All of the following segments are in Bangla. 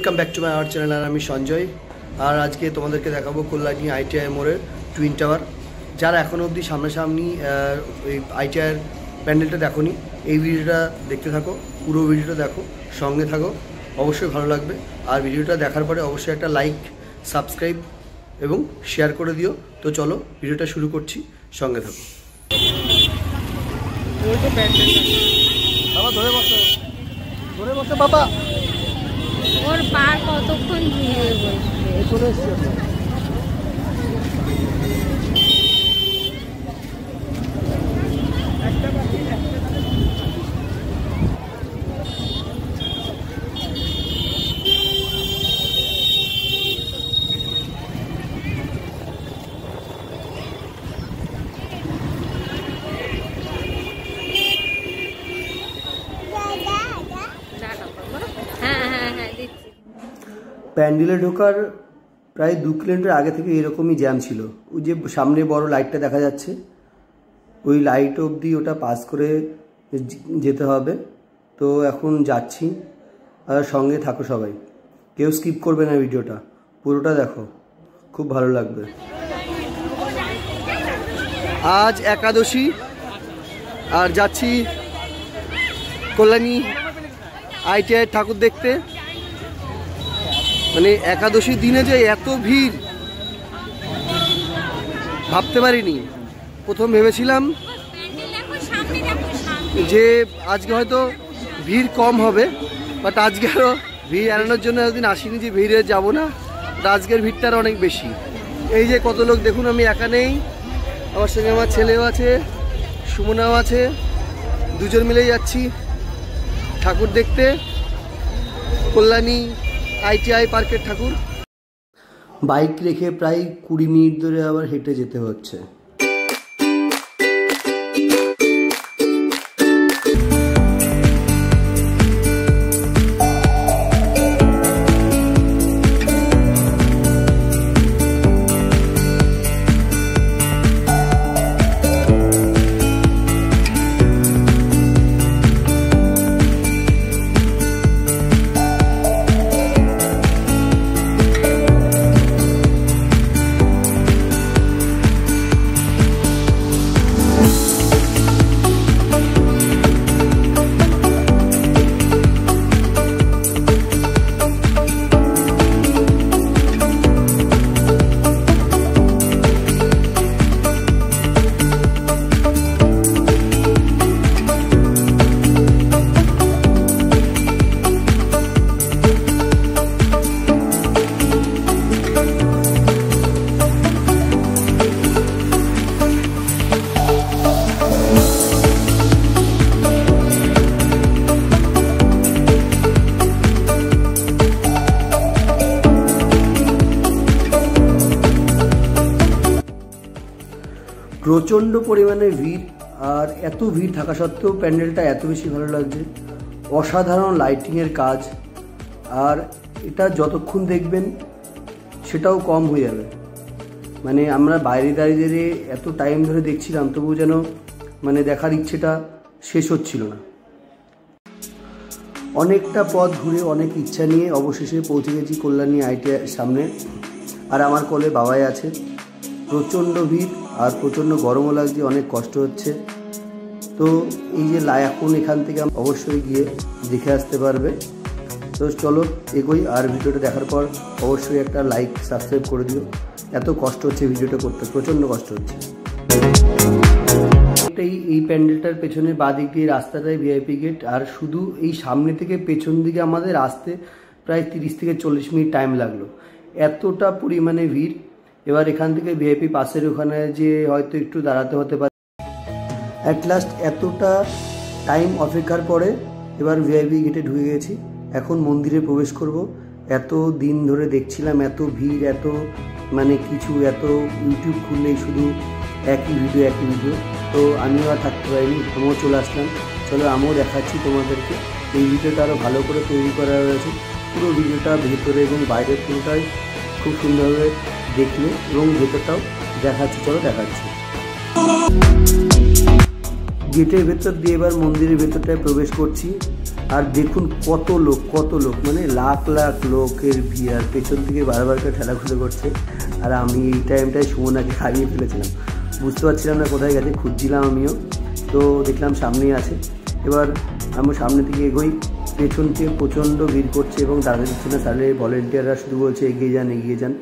Welcome back to my our channel. আর আমি সঞ্জয়। আর আজকে তোমাদেরকে দেখাবো কল্যাণী আইটিআই মোড়ের টুইন টাওয়ার। যারা এখনও অবধি সামনাসামনি ওই আইটিআইয়ের প্যান্ডেলটা দেখোনি, এই ভিডিওটা দেখতে থাকো, পুরো ভিডিওটা দেখো, সঙ্গে থাকো, অবশ্যই ভালো লাগবে। আর ভিডিওটা দেখার পরে অবশ্যই একটা লাইক, সাবস্ক্রাইব এবং শেয়ার করে দিও। তো চলো ভিডিওটা শুরু করছি, সঙ্গে থাকো। বাবা ধরে বসো, ধরে বসো বাবা। ওর পা কতক্ষণ ধুয়ে বসবে। চলে এসছে। প্যান্ডেলে ঢোকার প্রায় 2 কিলোমিটার আগে থেকে এরকমই জ্যাম ছিল। ওই যে সামনে বড় লাইটটা দেখা যাচ্ছে, ওই লাইট অবধি ওটা পাস করে যেতে হবে। তো এখন যাচ্ছি, আর সঙ্গে থাকো সবাই, কেউ স্কিপ করবে না, ভিডিওটা পুরোটা দেখো, খুব ভালো লাগবে। আজ একাদশী, আর যাচ্ছি কল্যাণী আইটিআই ঠাকুর দেখতে। মানে একাদশীর দিনে যে এত ভিড় ভাবতে পারিনি। প্রথম ভেবেছিলাম যে আজকে হয়তো ভিড় কম হবে, বাট আজকে আরও ভিড় এড়ানোর জন্য একদিন আসিনি যে ভিড়ে যাব না, আজকের ভিড়টা অনেক বেশি। এই যে কত লোক দেখুন, আমি একা নেই, আমার সঙ্গে আমার ছেলেও আছে, সুমনাও আছে, দুজন মিলেই যাচ্ছি ঠাকুর দেখতে, কল্যাণী আইটিআই পার্কের ঠাকুর। বাইক রেখে প্রায় 20 মিনিট ধরে আবার হেঁটে যেতে হচ্ছে। প্রচণ্ড পরিমাণে ভিড়, আর এত ভিড় থাকা সত্ত্বেও প্যান্ডেলটা এত বেশি ভালো লাগছে। অসাধারণ লাইটিংয়ের কাজ, আর এটা যতক্ষণ দেখবেন সেটাও কম হয়ে যাবে। মানে আমরা বাইরে দাঁড়িয়ে এত টাইম ধরে দেখছিলাম, তবুও যেন মানে দেখার ইচ্ছেটা শেষ হচ্ছিল না। অনেকটা পথ ঘুরে অনেক ইচ্ছা নিয়ে অবশেষে পৌঁছে গেছি কল্যাণী আইটিআই সামনে। আর আমার কোলে বাবাই আছে। প্রচণ্ড ভিড় আর প্রচণ্ড গরমও লাগছে, অনেক কষ্ট হচ্ছে। তো এই যে এখন এখান থেকে অবশ্যই গিয়ে দেখে আসতে পারবে। তো চলো এগোই, আর ভিডিওটা দেখার পর অবশ্যই একটা লাইক, সাবস্ক্রাইব করে দিও। এত কষ্ট হচ্ছে ভিডিওটা করতে, প্রচণ্ড কষ্ট হচ্ছে। এই প্যান্ডেলটার পেছনে বাঁ দিক দিয়ে রাস্তাটাই ভিআইপি গেট, আর শুধু এই সামনে থেকে পেছন দিকে আমাদের আসতে প্রায় 30 থেকে 40 মিনিট টাইম লাগলো, এতটা পরিমাণে ভিড়। এবার এখান থেকে ভিআইপি পাশের ওখানে যে হয়তো একটু দাঁড়াতে হতে পারে। অ্যাট লাস্ট এতটা টাইম অপেক্ষার পরে এবার ভিআইপি গেটে ঢুকে গেছি। এখন মন্দিরে প্রবেশ করব। এত দিন ধরে দেখছিলাম এত ভিড়, এত মানে কিছু, এত ইউটিউব খুললেই শুধু একই ভিডিও। তো আমিও আর থাকতে পারিনি, আমিও চলে আসলাম। চলো আমিও দেখাচ্ছি তোমাদেরকে। এই ভিডিওটা আরও ভালো করে তৈরি করা হয়েছে। পুরো ভিডিওটা ভেতরে এবং বাইরের পুরোটাই খুব সুন্দরভাবে দেখলে, এবং ভেতরটাও দেখাচ্ছি। চলো দেখাচ্ছি। গেটের ভেতর দিয়ে এবার মন্দিরের ভেতরটায় প্রবেশ করছি। আর দেখুন কত লোক, মানে লাখ লাখ লোকের ভিড়, আর পেছন থেকে বারবার করে ঠেলাখুলো করছে। আর আমি এই টাইমটায় সুমনাকে হারিয়ে ফেলেছিলাম, বুঝতে পারছিলাম না কোথায় গেছে, খুঁজছিলাম আমিও। তো দেখলাম সামনেই আছে। এবার আমি সামনে থেকে এগোই, পেছন থেকে প্রচণ্ড ভিড় করছে এবং দাঁড়াতে দিচ্ছে না। তাহলে ভলেন্টিয়াররা শুধু বলছে এগিয়ে যান।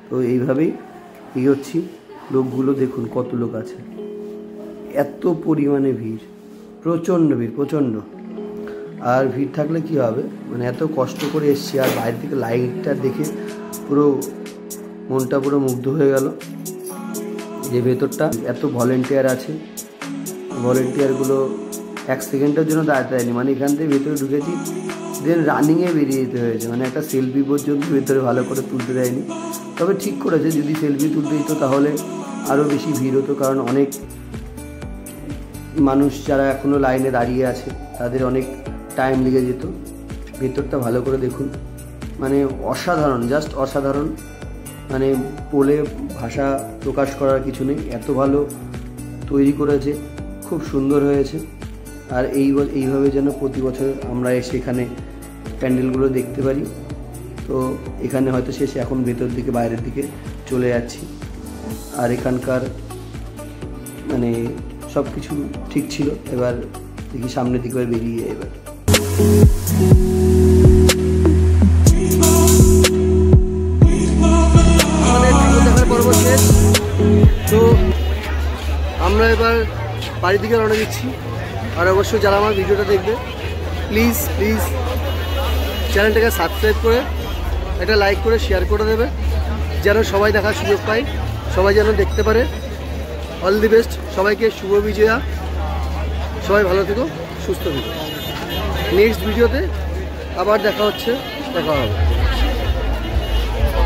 তো এইভাবেই এগোচ্ছি। লোকগুলো দেখুন কত লোক আছে, এত পরিমাণে ভিড়, প্রচণ্ড। আর ভিড় থাকলে কি হবে, মানে এত কষ্ট করে এসছি, আর বাইরে থেকে লাইটটা দেখে পুরো মনটা পুরো মুগ্ধ হয়ে গেল। যে ভেতরটা এত ভলেন্টিয়ার আছে, ভলেন্টিয়ারগুলো 1 সেকেন্ডের জন্য দাঁড়াতে দেয়নি। মানে এখান থেকে ভেতরে ঢুকেছি, দেন রানিংয়ে বেরিয়ে যেতে হয়েছে। মানে একটা সেলফি পর্যন্ত ভেতরে ভালো করে তুলতে দেয়নি। তবে ঠিক করেছে, যদি সেলফি তুলতে দিত তাহলে আরও বেশি ভিড় হতো, কারণ অনেক মানুষ যারা এখনও লাইনে দাঁড়িয়ে আছে তাদের অনেক টাইম লেগে যেত। ভেতরটা ভালো করে দেখুন, মানে অসাধারণ, জাস্ট অসাধারণ। মানে বলে ভাষা প্রকাশ করার কিছু নেই, এত ভালো তৈরি করেছে, খুব সুন্দর হয়েছে। আর এইভাবে যেন প্রতি বছর আমরা এসে এখানে প্যান্ডেলগুলো দেখতে পারি। তো এখানে হয়তো শেষে, এখন ভেতর দিকে বাইরের দিকে চলে যাচ্ছি। আর এখানকার মানে সব কিছু ঠিক ছিল। এবার দেখি সামনের দিকে বেরিয়ে এবার দেখার পর্ব শেষ। তো আমরা এবার বাড়ির দিকে রওনা দিচ্ছি। আর অবশ্যই যারা আমার ভিডিওটা দেখবে, প্লিজ চ্যানেলটাকে সাবস্ক্রাইব করে একটা লাইক করে শেয়ার করে দেবে, যেন সবাই দেখার সুযোগ পায়, সবাই যেন দেখতে পারে। অল দি বেস্ট সবাইকে, শুভ বিজয়া। সবাই ভালো থেকো, সুস্থ থেকো। নেক্সট ভিডিওতে আবার দেখা হবে।